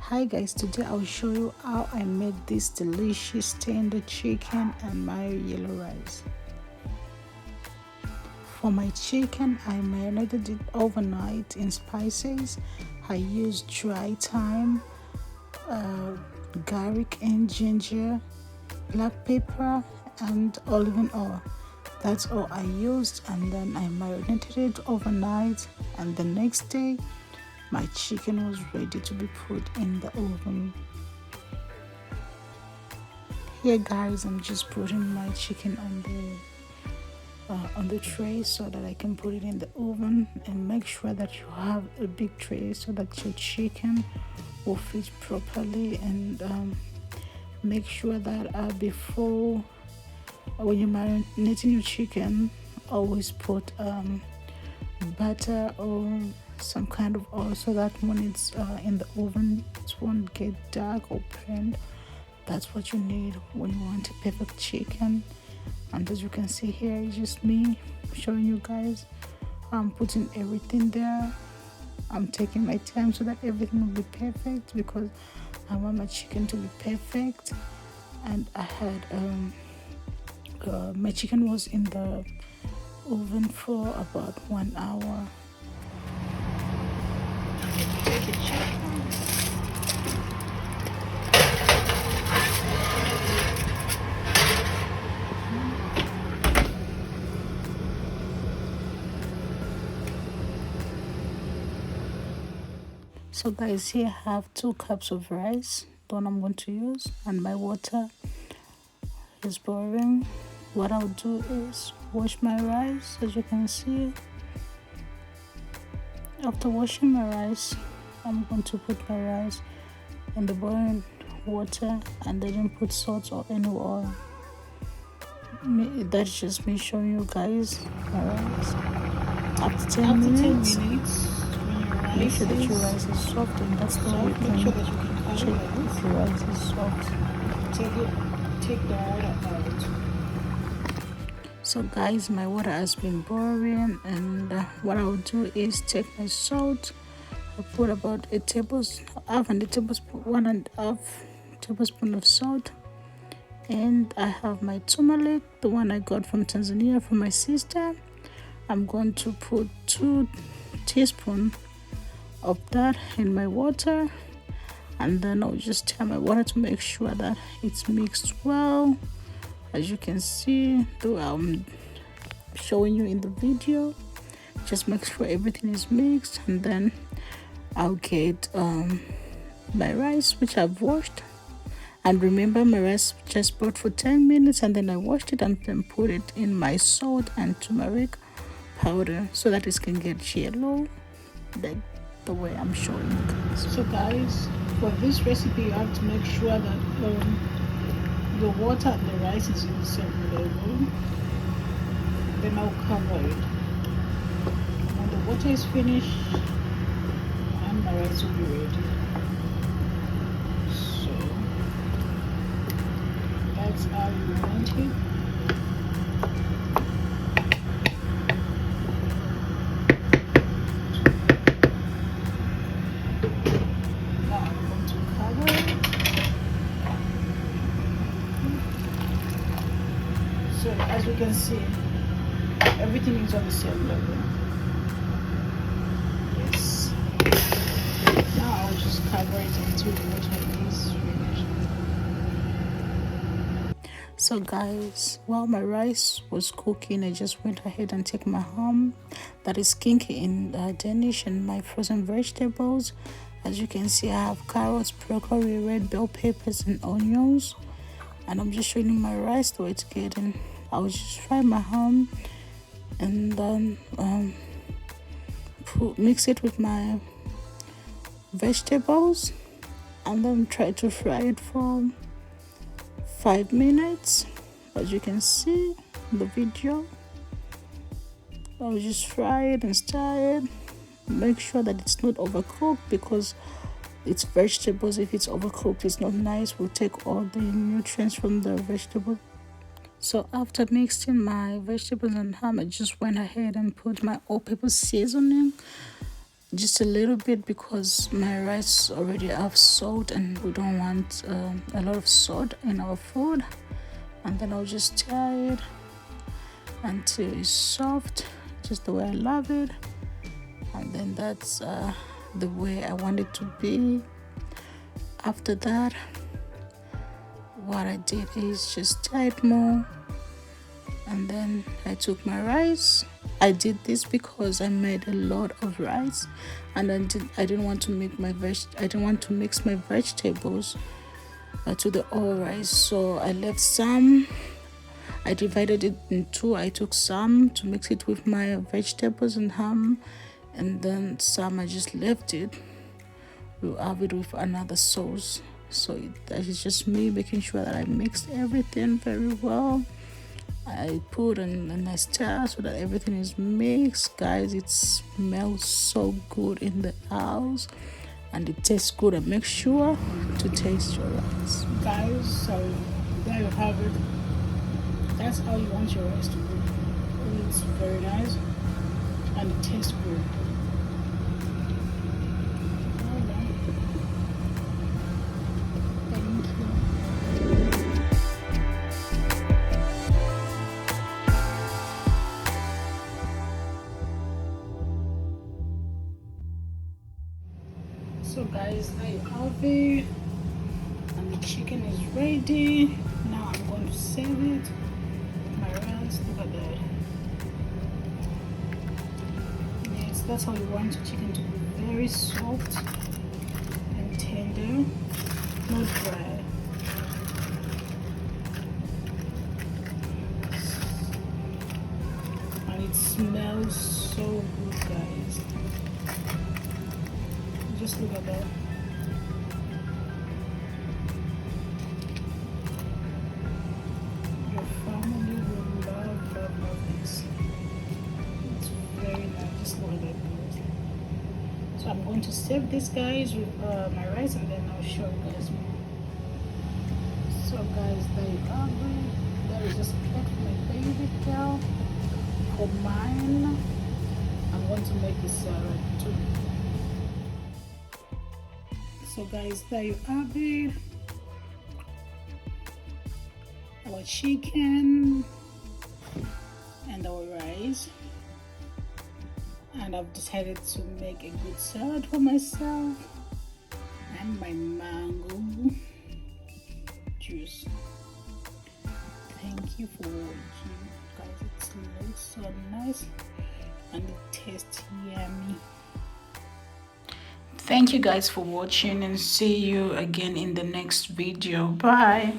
Hi guys, today I'll show you how I made this delicious tender chicken and mayo yellow rice. For my chicken, I marinated it overnight in spices. I used dry thyme, garlic and ginger, black pepper and olive oil. That's all I used, and then I marinated it overnight, and the next day my chicken was ready to be put in the oven. Here guys, I'm just putting my chicken on the tray so that I can put it in the oven, and make sure that you have a big tray so that your chicken will fit properly. And make sure that before, when you're marinating your chicken, always put butter or some kind of oil so that when it's in the oven it won't get dark or burnt. That's what you need when you want a perfect chicken. And as you can see here, it's just me showing you guys. I'm putting everything there. I'm taking my time so that everything will be perfect, because I want my chicken to be perfect. And I had my chicken was in the oven for about 1 hour. Take the chicken. So guys, here I have 2 cups of rice, the one I'm going to use, and my water is boiling. What I'll do is wash my rice. As you can see, after washing my rice, I'm going to put my rice in the boiling water, and I didn't put salt or any oil. That's just me showing you guys my rice. After 10 minutes, make sure that your rice is soft, and that's the way you can check if your rice is soft. Take the water out. So guys, my water has been boiling, and what I'll do is take my salt. I put about 1.5 tablespoon of salt, and I have my turmeric, the one I got from Tanzania from my sister. I'm going to put 2 teaspoons of that in my water, and then I'll just stir my water to make sure that it's mixed well. As you can see, though I'm showing you in the video, just make sure everything is mixed, and then I'll get my rice, which I've washed. And remember, my rice just boiled for 10 minutes, and then I washed it and then put it in my salt and turmeric powder so that it can get yellow, like the way I'm showing you guys. So guys, for this recipe you have to make sure that the water and the rice is in the same level. Then I'll cover it. When the water is finished, and my rice will be ready. So that's how you want it. Now I'm going to cover it. So as you can see, everything is on the same level. Yes. Now I'll just cover it until the water is finished. So guys, while my rice was cooking, I just went ahead and took my ham, that is kinky in Danish, and my frozen vegetables. As you can see, I have carrots, broccoli, red bell peppers and onions. And I'm just showing you my rice the way it's getting. I will just fry my ham, and then mix it with my vegetables, and then try to fry it for 5 minutes. As you can see in the video, I'll just fry it and stir it. Make sure that it's not overcooked, because it's vegetables. If it's overcooked, it's not nice. We'll take all the nutrients from the vegetable. So after mixing my vegetables and ham, I just went ahead and put my all-purpose seasoning. just a little bit because my rice already have salt and we don't want a lot of salt in our food. And then I'll just stir it until it's soft, just the way I love it. And then that's the way I want it to be. After that, what I did is just stir it more, and then I took my rice. I did this because I made a lot of rice, and I didn't want to make I didn't want to mix my vegetables to the all rice. So I left some. I divided it in two. I took some to mix it with my vegetables and ham, and then some I just left it. We'll have it with another sauce. So that is just me making sure that I mixed everything very well. I put and I stir so that everything is mixed. Guys, it smells so good in the house and it tastes good. And make sure to taste your rice. Guys, so there you have it. That's how you want your rice to be. It's very nice and it tastes good. So guys, now you have it and the chicken is ready. Now I'm going to serve it. My rice, look at that. Yes, that's how you want your chicken to be, very soft and tender, not dry. And it smells so good, guys. Just look at that. Your family will love this. It's very nice. Just look at that. So I'm going to serve this, guys, with my rice, and then I'll show you guys more. So guys, there you have it. There is just a plate for my baby girl. For mine, I'm going to make a salad too. So guys, there you have it. Our chicken and our rice. And I've decided to make a good salad for myself and my mango juice. Thank you for watching, guys. It looks so nice and it tastes yummy. Thank you guys for watching and see you again in the next video. Bye.